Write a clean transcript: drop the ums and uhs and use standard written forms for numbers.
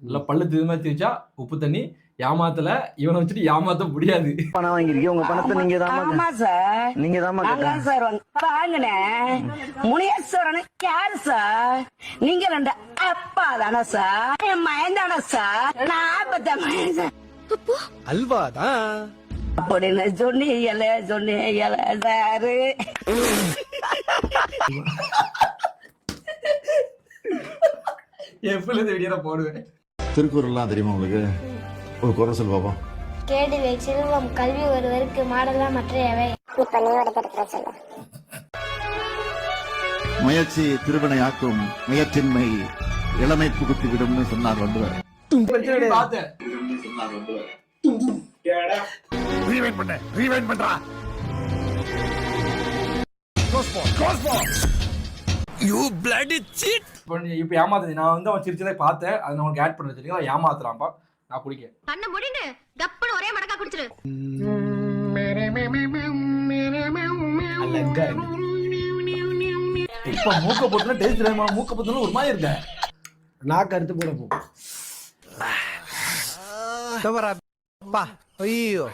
இல்ல பல்லு திரும்ப தேய்ச்சா உப்பு தண்ணி. ஏமாத்தல இவனை வச்சுட்டு ஏமாத்த முடியாது. பணம் வாங்கிருக்கீங்க, உங்க பணத்தை நீங்க தான். ஆமா சார், நீங்க தான் நான் சார் வாங்கினேன். முனேஸ்வரன் யாரு சார்? நீங்க ரெண்டு அப்பா தானே சார்? என் மயன் தானே சார்? நான் பத்த மயன் சார். அல்வாதான் அப்படின்னு சொன்னீங்கல சாரு. எப்பல இந்த வீடியோ போடுவேன். திருக்குறள்லாம் தெரியுமா உங்களுக்கு? ஒரு குறை சொல் பாப்போம். கேடிலை செல்வம் கல்வி ஒருவருக்கு மாடலா மற்றையவை. இப்ப நீ ஒரு கருத்துல சொல்லு. முயற்சி திருவினையாக்கும், முயற்சின்மை இளமை புகுத்தி விடும்னு சொன்னார் வள்ளுவர். பார்த்தேன். இப்ப ஏமாத்து. நான் வந்து அவன் சிரிச்சதை பார்த்தேன். அதை நான் உங்களுக்கு ஆட் பண்ண வச்சிருக்கேன். ஏமாத்துறான்பா. நான் குடிக்க கண்ண முடின்னு கப்புன்னு ஒரே மடக்கா குடிச்சிரு. இப்ப மூக்க போட்டுனா டேஸ்ட் தெரியுமா? மூக்க போட்டுனா ஒரு மாதிரி இருக்க. நான் கருத்து போட போ. ஐயோ